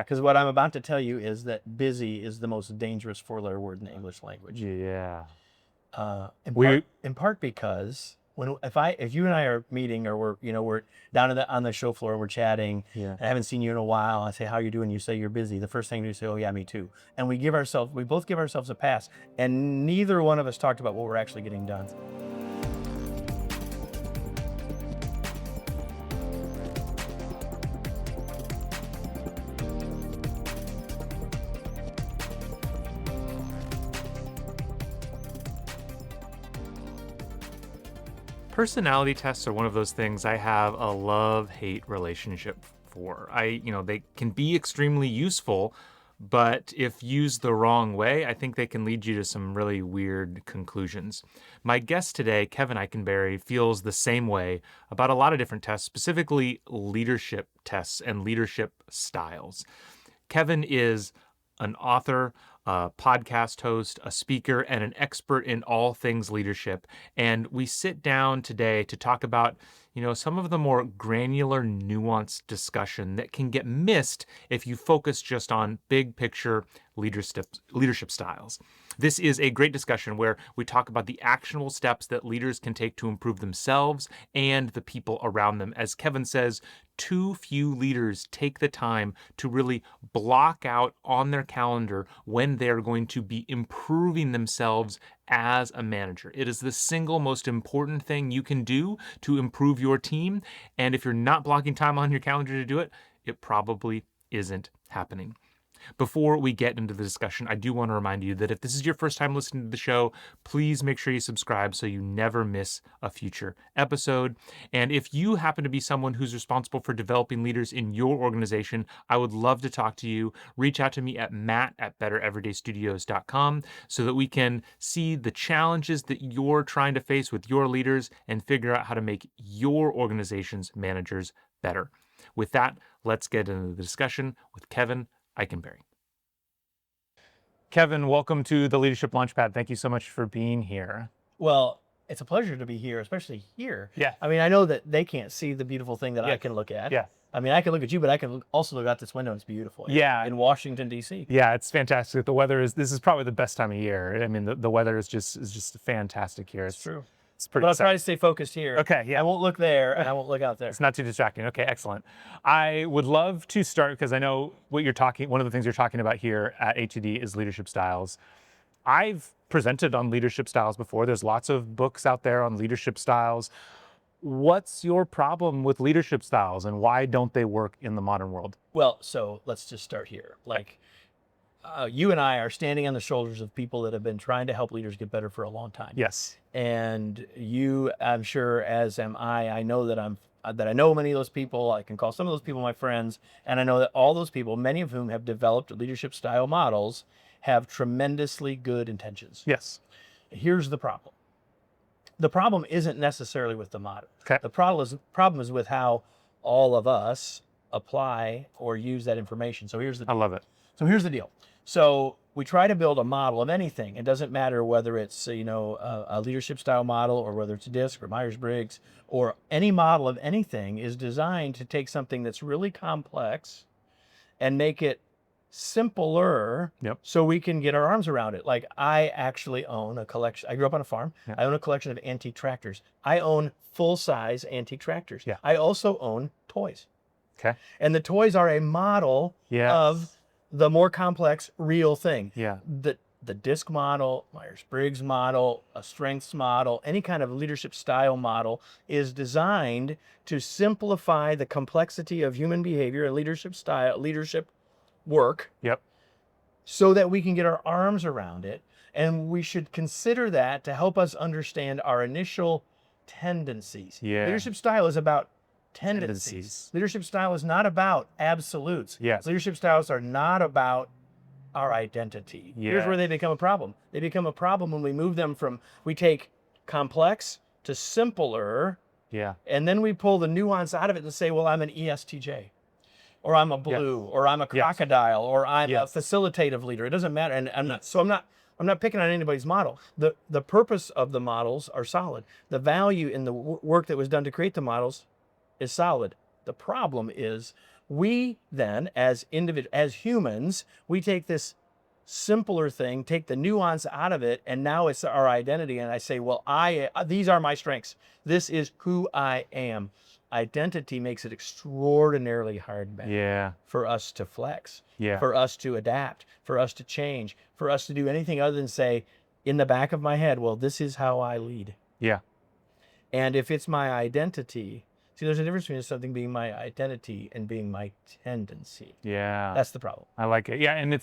Because what I'm about to tell you is that busy is the most dangerous four-letter word in the English language. Yeah. In part because if you and I are meeting, or we're down on the show floor, we're chatting, Yeah. and I haven't seen you in a while. I say, "How you doing?" You say you're busy. The first thing you say, "Oh yeah, me too." And we both give ourselves a pass, and neither one of us talked about what we're actually getting done. Personality tests are one of those things I have a love-hate relationship for. They can be extremely useful, but if used the wrong way, I think they can lead you to some really weird conclusions. My guest today, Kevin Eikenberry, feels the same way about a lot of different tests, specifically leadership tests and leadership styles. Kevin is an author, a podcast host, a speaker, and an expert in all things leadership. And we sit down today to talk about, some of the more granular, nuanced discussion that can get missed if you focus just on big picture leadership styles. This is a great discussion where we talk about the actionable steps that leaders can take to improve themselves and the people around them. As Kevin says, too few leaders take the time to really block out on their calendar when they're going to be improving themselves as a manager. It is the single most important thing you can do to improve your team. And if you're not blocking time on your calendar to do it, it probably isn't happening. Before we get into the discussion, I do want to remind you that if this is your first time listening to the show, please make sure you subscribe so you never miss a future episode. And if you happen to be someone who's responsible for developing leaders in your organization, I would love to talk to you. Reach out to me at matt@bettereverydaystudios.com so that we can see the challenges that you're trying to face with your leaders and figure out how to make your organization's managers better. With that, let's get into the discussion with Kevin Eikenberry. Kevin, welcome to the Leadership Launchpad. Thank you so much for being here. Well, it's a pleasure to be here, especially here. Yeah. I mean, I know that they can't see the beautiful thing that I can look at. Yeah. I mean, I can look at you, but I can also look out this window. It's beautiful. Yeah. In Washington, D.C. Yeah, it's fantastic. This is probably the best time of year. I mean, the weather is just fantastic here. It's true. It's pretty. But I'll try to stay focused here. Okay, yeah. I won't look there, and I won't look out there. It's not too distracting. Okay, excellent. I would love to start because I know one of the things you're talking about here at ATD is leadership styles. I've presented on leadership styles before. There's lots of books out there on leadership styles. What's your problem with leadership styles and why don't they work in the modern world? Well, so let's just start here. You and I are standing on the shoulders of people that have been trying to help leaders get better for a long time. Yes. And you, I'm sure, as am I know that I know many of those people. I can call some of those people my friends. And I know that all those people, many of whom have developed leadership style models, have tremendously good intentions. Yes. Here's the problem. The problem isn't necessarily with the model. Okay. The problem is with how all of us apply or use that information. So here's the I love it. So here's the deal. So we try to build a model of anything. It doesn't matter whether it's a leadership style model or whether it's DISC or Myers-Briggs, or any model of anything is designed to take something that's really complex and make it simpler. Yep. So we can get our arms around it. Like, I actually own a collection. I grew up on a farm. Yeah. I own a collection of antique tractors. I own full-size antique tractors. Yeah. I also own toys. Okay. And the toys are a model of the more complex real thing. Yeah. The DISC model, Myers-Briggs model, a strengths model, any kind of leadership style model is designed to simplify the complexity of human behavior and leadership work. Yep. So that we can get our arms around it. And we should consider that to help us understand our initial tendencies. Yeah. Leadership style is about tendencies. Leadership style is not about absolutes. Yes. Leadership styles are not about our identity. Yeah. Here's where they become a problem. They become a problem when we take complex to simpler, Yeah. and then we pull the nuance out of it and say, well, I'm an ESTJ, or I'm a blue, or I'm a crocodile, or I'm a facilitative leader. It doesn't matter. And I'm not picking on anybody's model. The purpose of the models are solid. The value in the work that was done to create the models is solid. The problem is we then, as humans, we take this simpler thing, take the nuance out of it, and now it's our identity. And I say, well, these are my strengths. This is who I am. Identity makes it extraordinarily hard, man, Yeah. for us to flex, Yeah. for us to adapt, for us to change, for us to do anything other than say, in the back of my head, well, this is how I lead. Yeah. And if it's my identity, see, there's a difference between something being my identity and being my tendency. Yeah. That's the problem. I like it. Yeah. And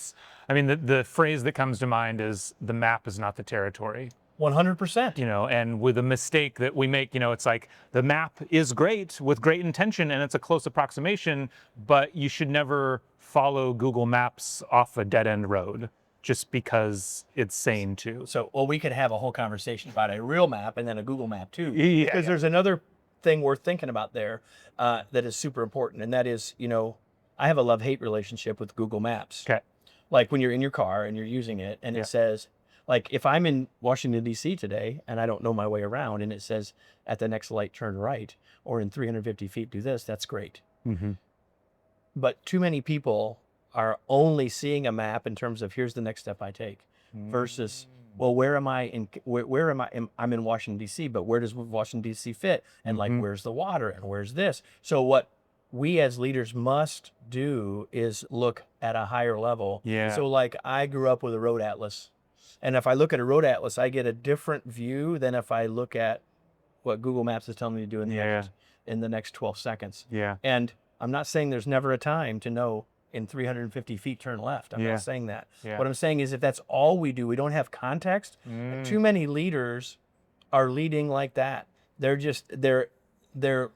I mean, the phrase that comes to mind is the map is not the territory. 100%. And with a mistake that we make, it's like the map is great with great intention and it's a close approximation, but you should never follow Google Maps off a dead end road just because it's saying to. So, well, we could have a whole conversation about a real map and then a Google map too. Yeah, because there's another thing worth thinking about there that is super important. And that is, I have a love-hate relationship with Google Maps. Okay. Like when you're in your car and you're using it and it says, like if I'm in Washington, D.C. today and I don't know my way around and it says at the next light, turn right, or in 350 feet, do this, that's great. Mm-hmm. But too many people are only seeing a map in terms of here's the next step I take versus, well, where am I where am I? I'm in Washington, D.C., but where does Washington, D.C. fit? And like, where's the water and where's this? So what we as leaders must do is look at a higher level. Yeah. So like I grew up with a road atlas. And if I look at a road atlas, I get a different view than if I look at what Google Maps is telling me to do in the next 12 seconds. Yeah. And I'm not saying there's never a time to know in 350 feet turn left. I'm not saying that. Yeah. What I'm saying is if that's all we do, we don't have context. Too many leaders are leading like that. They're just they're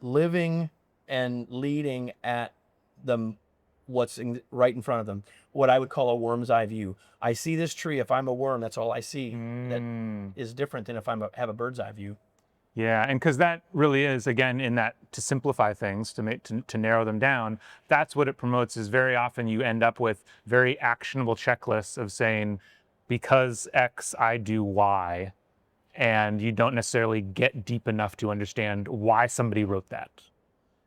living and leading at what's right in front of them. What I would call a worm's eye view. I see this tree. If I'm a worm, that's all I see. That is different than if have a bird's eye view. Yeah, and because that really is, again, in that to simplify things, to narrow them down, that's what it promotes is very often you end up with very actionable checklists of saying, because X, I do Y, and you don't necessarily get deep enough to understand why somebody wrote that.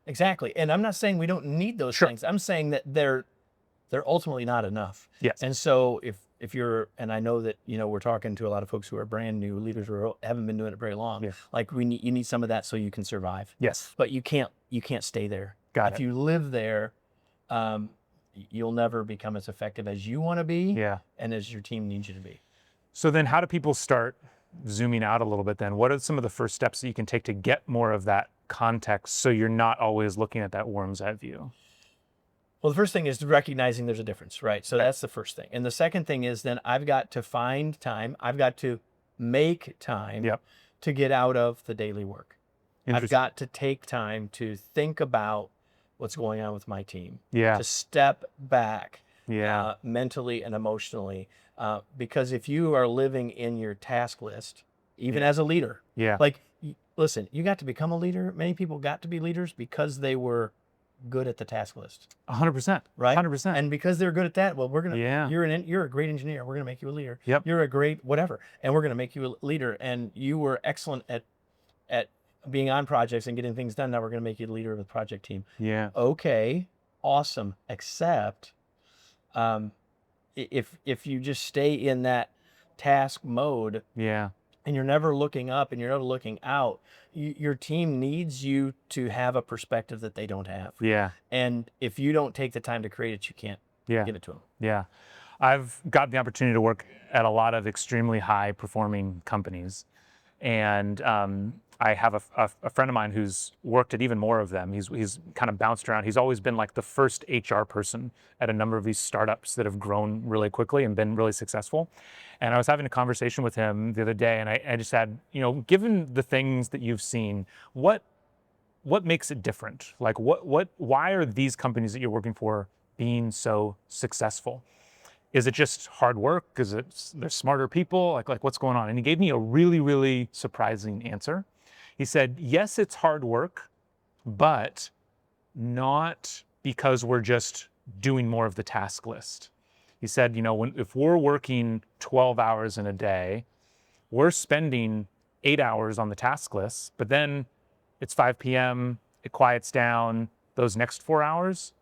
Exactly, and I'm not saying we don't need those things. I'm saying that they're ultimately not enough. Yes. And so if you're, and I know that, we're talking to a lot of folks who are brand new leaders who haven't been doing it very long. Yes. Like you need some of that so you can survive. Yes. But you can't stay there. Got if it. you live there, you'll never become as effective as you want to be. Yeah. And as your team needs you to be. So then how do people start zooming out a little bit then? What are some of the first steps that you can take to get more of that context so you're not always looking at that worm's eye view? Well, the first thing is recognizing there's a difference, right? So that's the first thing. And the second thing is then I've got to find time. I've got to make time to get out of the daily work. I've got to take time to think about what's going on with my team. Yeah. To step back Yeah. mentally and emotionally. Because if you are living in your task list, even as a leader, like, listen, you got to become a leader. Many people got to be leaders because they were good at the task list. 100%. Right? 100%. And because they're good at that, well, we're going to, Yeah. you're a great engineer. We're going to make you a leader. Yep. You're a great whatever. And we're going to make you a leader. And you were excellent at being on projects and getting things done. Now we're going to make you the leader of the project team. Yeah. Okay. Awesome. Except, if you just stay in that task mode, Yeah. and you're never looking up and you're never looking out, your team needs you to have a perspective that they don't have. Yeah. And if you don't take the time to create it, you can't get it to them. Yeah. I've got the opportunity to work at a lot of extremely high performing companies. And I have a friend of mine who's worked at even more of them. He's kind of bounced around. He's always been like the first HR person at a number of these startups that have grown really quickly and been really successful. And I was having a conversation with him the other day, and I just said, given the things that you've seen, what makes it different? Like why are these companies that you're working for being so successful? Is it just hard work? Is it they're smarter people? Like what's going on? And he gave me a really, really surprising answer. He said, yes, it's hard work, but not because we're just doing more of the task list. He said, if we're working 12 hours in a day, we're spending 8 hours on the task list, but then it's 5 p.m., it quiets down. Those next 4 hours,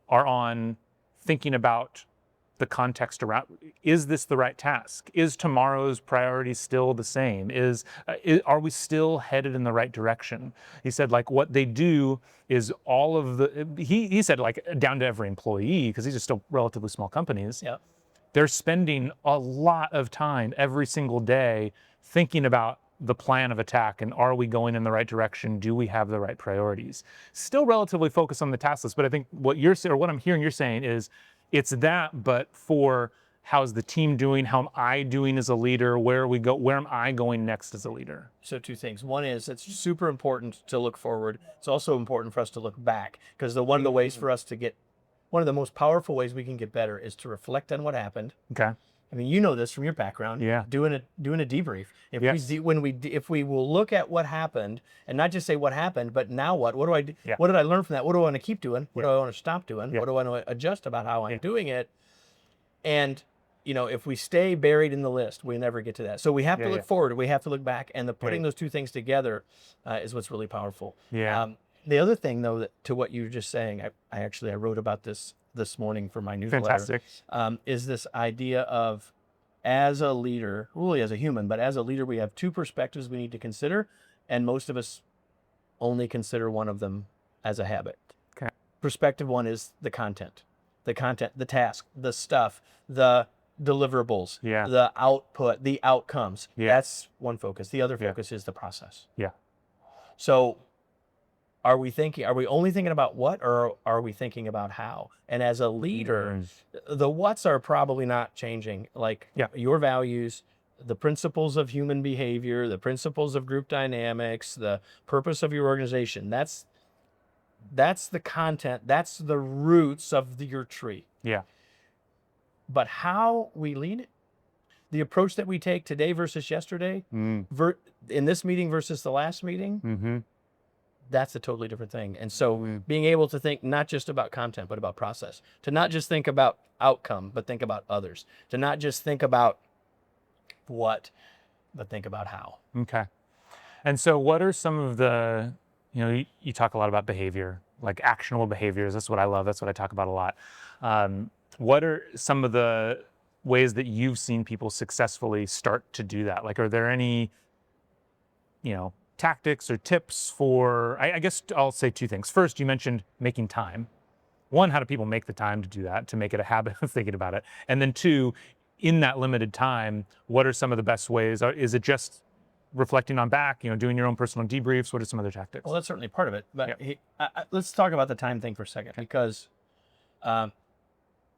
are on thinking about the context around, is this the right task? Is tomorrow's priority still the same? Are we still headed in the right direction? He said, like, what they do is all of the, he said, like, down to every employee, because these are still relatively small companies. Yeah. They're spending a lot of time every single day thinking about the plan of attack and are we going in the right direction? Do we have the right priorities? Still relatively focused on the task list, but I think what I'm hearing you're saying is it's that, but for how's the team doing? How am I doing as a leader? Where am I going next as a leader? So two things. One is it's super important to look forward. It's also important for us to look back, because one of the ways for us to get, one of the most powerful ways we can get better is to reflect on what happened. Okay. I mean, you know this from your background. Yeah. Doing a debrief. If Yes. if we will look at what happened and not just say what happened, but now what? What do I do? Yeah. What did I learn from that? What do I want to keep doing? What do I want to stop doing? Yeah. What do I want to adjust about how I'm doing it? And if we stay buried in the list, we never get to that. So we have to look forward. We have to look back, and putting those two things together is what's really powerful. Yeah. The other thing, though, to what you were just saying, I wrote about this morning for my newsletter. Fantastic. Is this idea of, as a leader, really as a human, but as a leader, we have two perspectives we need to consider, and most of us only consider one of them as a habit. Okay. Perspective one is the content, the task, the stuff, the deliverables, the output, the outcomes. Yeah. That's one focus. The other focus is the process. Yeah. So are we only thinking about what, or are we thinking about how? And as a leader, the what's are probably not changing. Like your values, the principles of human behavior, the principles of group dynamics, the purpose of your organization. That's the content. That's the roots of your tree. Yeah. But how we lead it, the approach that we take today versus yesterday, in this meeting versus the last meeting, that's a totally different thing. And so being able to think not just about content, but about process, to not just think about outcome, but think about others, to not just think about what, but think about how. Okay. And so what are some of the, you talk a lot about behavior, like actionable behaviors. That's what I love. That's what I talk about a lot. What are some of the ways that you've seen people successfully start to do that? Like, are there any, tactics or tips for, I guess I'll say two things. First, you mentioned making time. One, how do people make the time to do that, to make it a habit of thinking about it? And then two, in that limited time, what are some of the best ways? Is it just reflecting on back, doing your own personal debriefs? What are some other tactics? Well, that's certainly part of it. But let's talk about the time thing for a second, because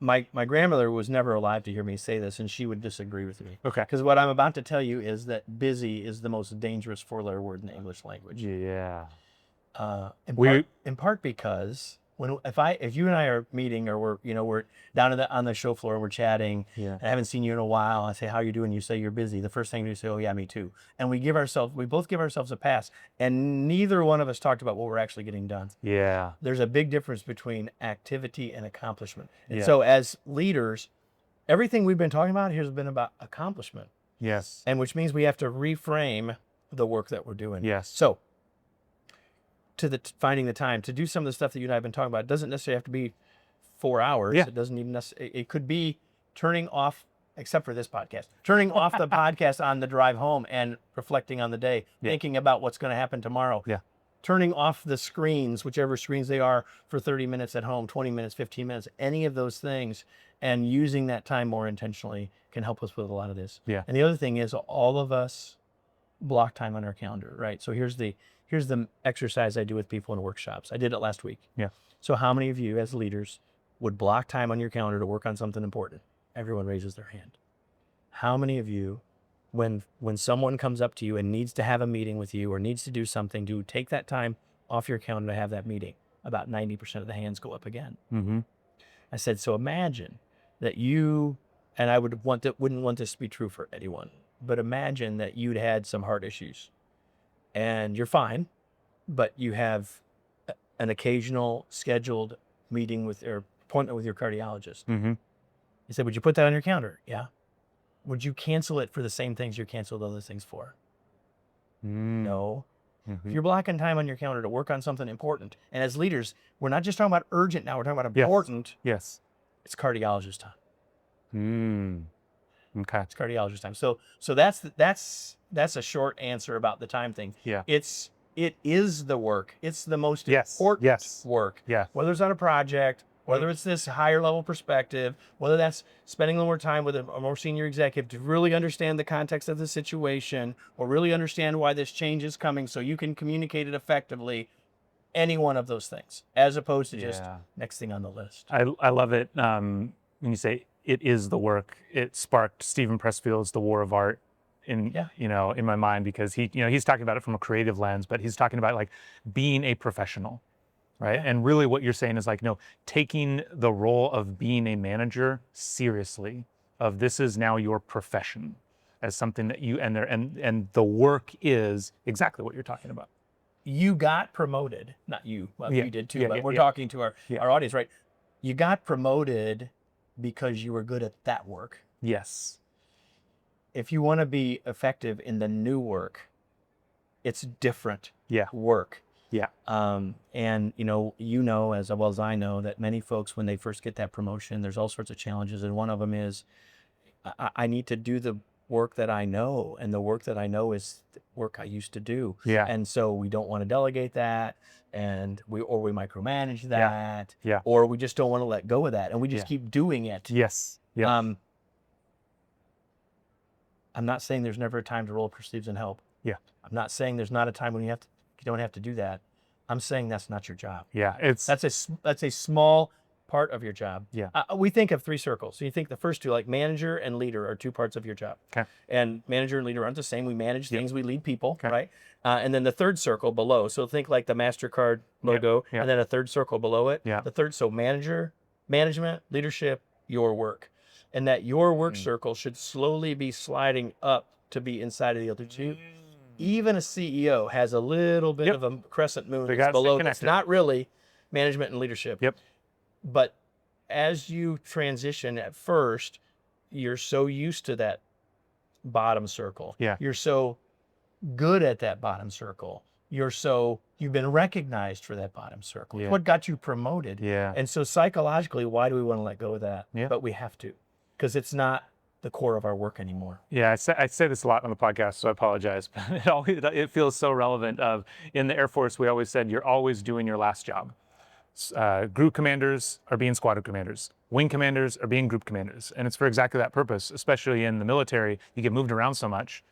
my grandmother was never alive to hear me say this, and she would disagree with me. Okay. Because what I'm about to tell you is that busy is the most dangerous four-letter word in the English language. Yeah. In part because if you and I are meeting, or we're down on the show floor, we're chatting, and I haven't seen you in a while, I say, how you doing? You say you're busy. The first thing you say, oh yeah, me too. And we both give ourselves a pass, and neither one of us talked about what we're actually getting done. Yeah. There's a big difference between activity and accomplishment. And so as leaders, everything we've been talking about here has been about accomplishment. Yes. And which means we have to reframe the work that we're doing. Yes. So finding the time to do some of the stuff that you and I have been talking about, it doesn't necessarily have to be 4 hours. Yeah. It doesn't even it could be turning off, except for this podcast, turning off the podcast on the drive home and reflecting on the day, thinking about what's going to happen tomorrow. Yeah. Turning off the screens, whichever screens they are, for 30 minutes at home, 20 minutes, 15 minutes, any of those things, and using that time more intentionally can help us with a lot of this. Yeah. And the other thing is, all of us block time on our calendar, right? So here's the exercise I do with people in workshops. I did it last week. Yeah. So how many of you as leaders would block time on your calendar to work on something important? Everyone raises their hand. How many of you, when someone comes up to you and needs to have a meeting with you or needs to do something, do take that time off your calendar to have that meeting? About 90% of the hands go up again. Mm-hmm. I said, so imagine that you, and I wouldn't want this to be true for anyone, but imagine that you'd had some heart issues and you're fine, but you have an occasional scheduled meeting or appointment with your cardiologist. Mm-hmm. He said, would you put that on your calendar? Yeah. Would you cancel it for the same things you canceled other things for? No. If you're blocking time on your calendar to work on something important, and as leaders, we're not just talking about urgent now, we're talking about Yes. important. Yes. It's cardiologist time. Okay. It's cardiologist time. So that's a short answer about the time thing. Yeah. It is the work. It's the most Yes. important Yes. work. Yeah. Whether it's on a project, whether it's this higher level perspective, whether that's spending a little more time with a more senior executive to really understand the context of the situation, or really understand why this change is coming so you can communicate it effectively. Any one of those things, as opposed to just next thing on the list. I love it when you say it is the work. It sparked Stephen Pressfield's The War of Art in in my mind, because he's talking about it from a creative lens, but he's talking about like being a professional, right? Yeah. And really what you're saying is like, no, taking the role of being a manager seriously, of this is now your profession, as something that you and the work is exactly what you're talking about. You got promoted, not you, well, you did too, but we're talking to our audience, right? You got promoted because you were good at that work. Yes. If you want to be effective in the new work, it's different work. Yeah. And you know as well as I know that many folks, when they first get that promotion, there's all sorts of challenges, and one of them is I need to do the work that I know, and the work that I know is the work I used to do. Yeah. And so we don't want to delegate that, and we micromanage that, Yeah. or we just don't want to let go of that, and we just keep doing it. Yes. Yeah. I'm not saying there's never a time to roll up your sleeves and help. Yeah. I'm not saying there's not a time when you don't have to do that. I'm saying that's not your job. Yeah. That's a small part of your job. Yeah. We think of 3 circles. So you think the first 2, like manager and leader, are 2 parts of your job. Okay. And manager and leader aren't the same. We manage things, we lead people, right? And then the third circle below. So think like the MasterCard logo, and then a third circle below it. Yeah. The third, so manager, management, leadership, your work. And that your work circle should slowly be sliding up to be inside of the other 2. Even a CEO has a little bit of a crescent moon that's below. That's not really management and leadership. Yep. But as you transition at first, you're so used to that bottom circle. Yeah. You're so good at that bottom circle. You've been recognized for that bottom circle. Yeah. It's what got you promoted. Yeah. And so psychologically, why do we want to let go of that? Yeah. But we have to, because it's not the core of our work anymore. Yeah, I say this a lot on the podcast, so I apologize, but it feels so relevant. In the Air Force, we always said you're always doing your last job. Group commanders are being squadron commanders. Wing commanders are being group commanders. And it's for exactly that purpose, especially in the military. You get moved around so much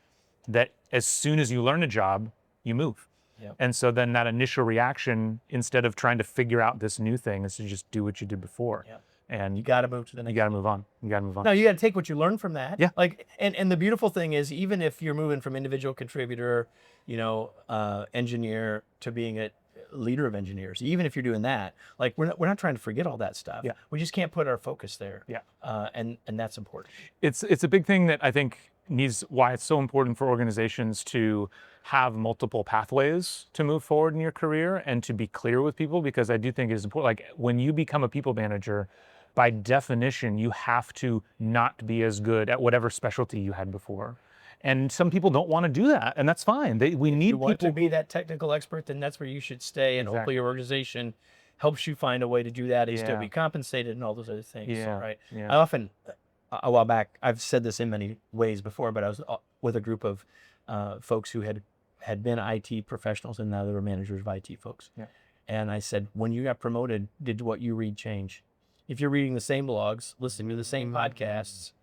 that as soon as you learn a job, you move. Yep. And so then that initial reaction, instead of trying to figure out this new thing, is to just do what you did before. Yep. And You got to move to the next. you got to move on. You got to move on. No, you got to take what you learned from that. Yeah. Like, and the beautiful thing is, even if you're moving from individual contributor, engineer, to being a leader of engineers, even if you're doing that, like we're not trying to forget all that stuff. Yeah. We just can't put our focus there. Yeah. And that's important. It's a big thing that I think why it's so important for organizations to have multiple pathways to move forward in your career and to be clear with people, because I do think it is important. Like when you become a people manager, by definition, you have to not be as good at whatever specialty you had before. And some people don't want to do that, and that's fine. We need You want people to be that technical expert, then that's where you should stay. And hopefully your organization helps you find a way to do that and still be compensated and all those other things. Yeah. Right. Yeah. I often, a while back, I've said this in many ways before, but I was with a group of folks who had been IT professionals, and now they were managers of IT folks. Yeah. And I said, when you got promoted, did what you read change? If you're reading the same blogs, listening to the same podcasts,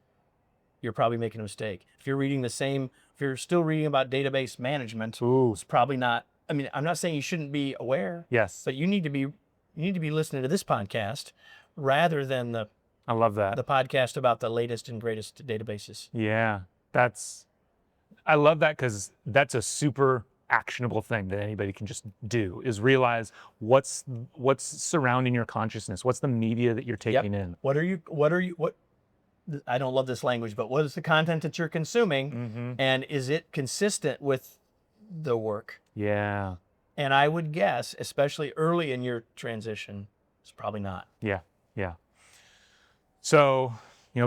you're probably making a mistake. If you're still reading about database management, it's probably not. I mean, I'm not saying you shouldn't be aware. Yes. But you need to be listening to this podcast rather than I love that. the podcast about the latest and greatest databases. Yeah. I love that, because that's a super actionable thing that anybody can just do, is realize what's surrounding your consciousness, what's the media that you're taking in. What I don't love this language, but what is the content that you're consuming, and is it consistent with the work? Yeah. And I would guess, especially early in your transition, it's probably not. Yeah. Yeah. So,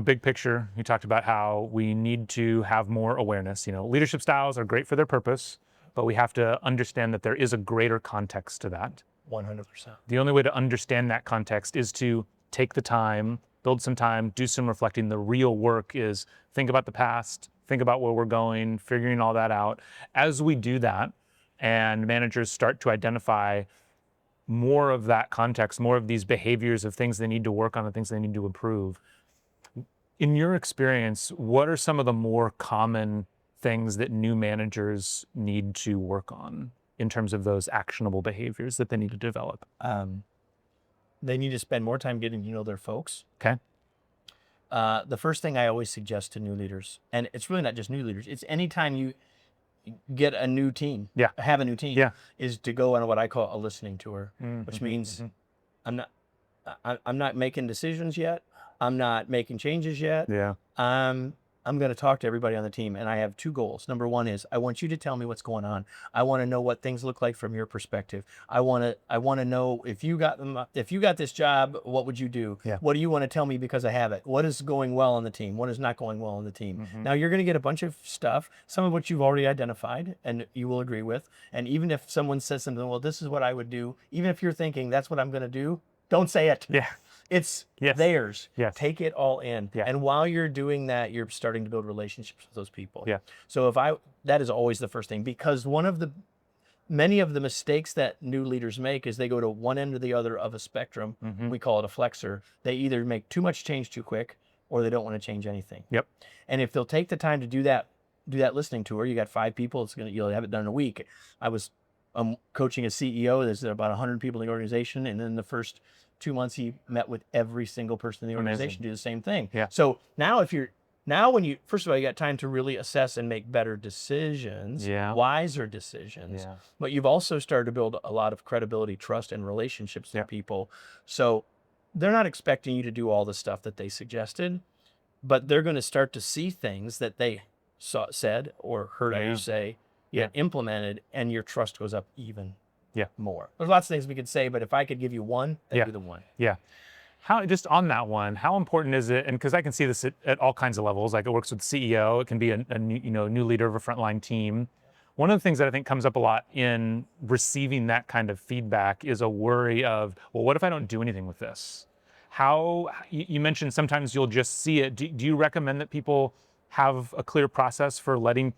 big picture, you talked about how we need to have more awareness. Leadership styles are great for their purpose, but we have to understand that there is a greater context to that. 100%. The only way to understand that context is to take the time, build some time, do some reflecting. The real work is think about the past, think about where we're going, figuring all that out. As we do that, and managers start to identify more of that context, more of these behaviors of things they need to work on and things they need to improve. In your experience, what are some of the more common things that new managers need to work on in terms of those actionable behaviors that they need to develop? They need to spend more time getting to know their folks. Okay. The first thing I always suggest to new leaders, and it's really not just new leaders, it's anytime you get a new team, Yeah. have a new team, Yeah. is to go on what I call a listening tour, which means I'm not making decisions yet. I'm not making changes yet. Yeah. I'm going to talk to everybody on the team, and I have two goals. Number one is I want you to tell me what's going on. I want to know what things look like from your perspective. I want to know if you got this job, what would you do? Yeah. What do you want to tell me because I have it? What is going well on the team? What is not going well on the team? Now you're going to get a bunch of stuff, some of which you've already identified and you will agree with. And even if someone says something, well, this is what I would do, even if you're thinking that's what I'm going to do, don't say it. Yeah. It's Yes. theirs. Yes. Take it all in. Yeah. And while you're doing that, you're starting to build relationships with those people. Yeah. So that is always the first thing, because many of the mistakes that new leaders make is they go to one end or the other of a spectrum. We call it a flexor. They either make too much change too quick, or they don't want to change anything. Yep. And if they'll take the time to do that listening tour, you got 5 people, you'll have it done in a week. I was coaching a CEO, there's about 100 people in the organization, and then the first 2 months he met with every single person in the organization, do the same thing. Yeah. So now when you, first of all, you got time to really assess and make better decisions, wiser decisions, but you've also started to build a lot of credibility, trust, and relationships with people. So they're not expecting you to do all the stuff that they suggested, but they're going to start to see things that they said or heard you say, implemented, and your trust goes up even more. There's lots of things we could say, but if I could give you one, that'd be the one. Yeah. How, just on that one, how important is it? And because I can see this at all kinds of levels, like it works with the CEO, it can be a new leader of a frontline team. One of the things that I think comes up a lot in receiving that kind of feedback is a worry of, well, what if I don't do anything with this? How, you mentioned sometimes you'll just see it. Do you recommend that people have a clear process for letting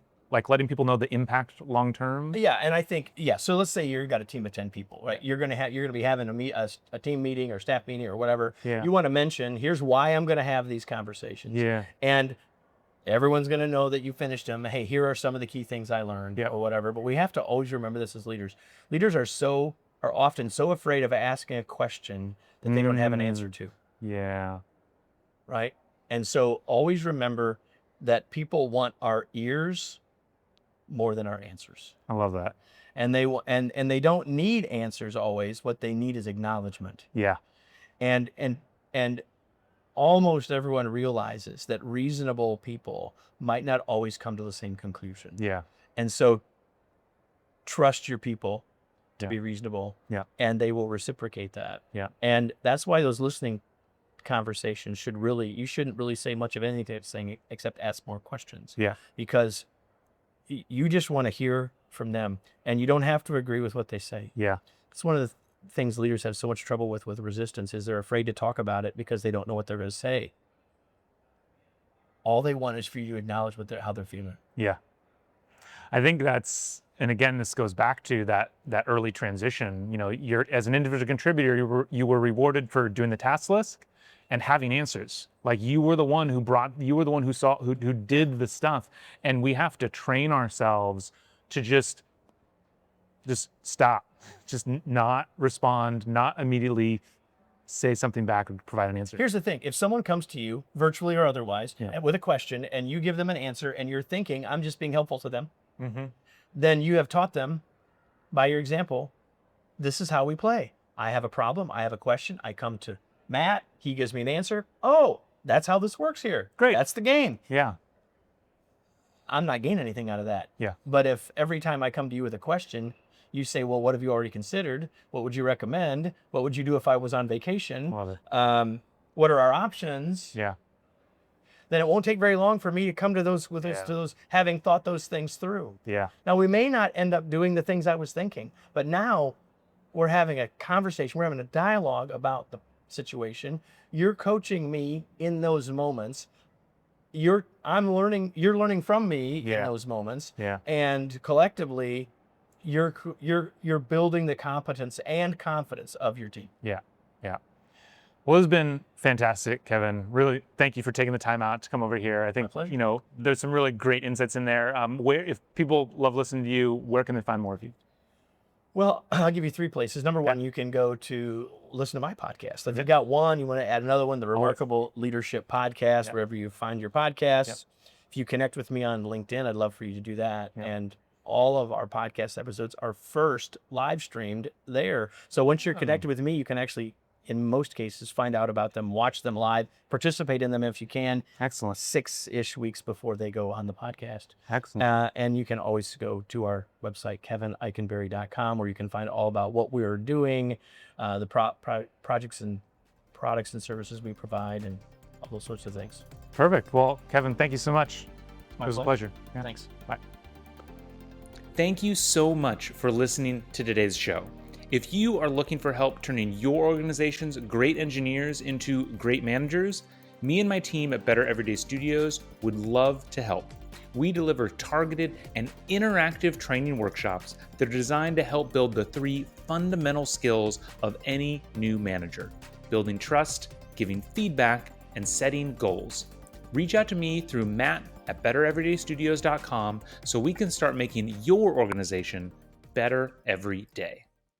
people know the impact long term? Yeah, and I think so let's say you've got a team of 10 people, right? You're gonna be having a team meeting or staff meeting or whatever. Yeah. You want to mention, here's why I'm gonna have these conversations. Yeah. And everyone's gonna know that you finished them. Hey, here are some of the key things I learned or whatever. But we have to always remember this as leaders. Leaders are often so afraid of asking a question that they don't have an answer to. Yeah. Right? And so always remember that people want our ears more than our answers. I love that. And they don't need answers always. What they need is acknowledgement. Yeah. And almost everyone realizes that reasonable people might not always come to the same conclusion. Yeah. And so trust your people to be reasonable. Yeah. And they will reciprocate that. Yeah. And that's why those listening conversations you shouldn't really say much of anything except ask more questions. Yeah. Because you just want to hear from them, and you don't have to agree with what they say. Yeah. It's one of the things leaders have so much trouble with resistance is they're afraid to talk about it because they don't know what they're going to say. All they want is for you to acknowledge how they're feeling. Yeah. I think that's, and again, this goes back to that early transition. You're, as an individual contributor, you were rewarded for doing the task list and having answers. Like you were the one who saw, who did the stuff. And we have to train ourselves to just stop, just not respond, not immediately say something back or provide an answer. Here's the thing. If someone comes to you, virtually or otherwise, with a question, and you give them an answer and you're thinking, I'm just being helpful to them, then you have taught them by your example, this is how we play. I have a problem. I have a question. I come to Matt. He gives me an answer. Oh, that's how this works here. Great. That's the game. Yeah. I'm not gaining anything out of that. Yeah. But if every time I come to you with a question, you say, well, what have you already considered? What would you recommend? What would you do if I was on vacation? Love it. What are our options? Yeah. then it won't take very long for me to come to those to those having thought those things through. Yeah. Now we may not end up doing the things I was thinking, but now we're having a conversation, we're having a dialogue about the situation. You're coaching me in those moments. You're learning from me in those moments. Yeah. And collectively, you're building the competence and confidence of your team. Yeah. Yeah. Well, it's been fantastic, Kevin. Really, thank you for taking the time out to come over here. I think, pleasure. you know, there's some really great insights in there. Where, if people love listening to you, where can they find more of you? Well, I'll give you 3 places. Number one, you can go to listen to my podcast. If you've got one, you want to add another one, the Remarkable Leadership Podcast, wherever you find your podcasts. If you connect with me on LinkedIn, I'd love for you to do that. And all of our podcast episodes are first live streamed there. So once you're connected with me, you can actually, in most cases, find out about them, watch them live, participate in them if you can. Excellent. 6-ish weeks before they go on the podcast. Excellent. And you can always go to our website, kevineikenberry.com, where you can find all about what we're doing, the projects and products and services we provide, and all those sorts of things. Perfect. Well, Kevin, thank you so much. It was a pleasure. Yeah. Thanks. Bye. Thank you so much for listening to today's show. If you are looking for help turning your organization's great engineers into great managers, me and my team at Better Everyday Studios would love to help. We deliver targeted and interactive training workshops that are designed to help build the 3 fundamental skills of any new manager: building trust, giving feedback, and setting goals. Reach out to me through matt@bettereverydaystudios.com so we can start making your organization better every day.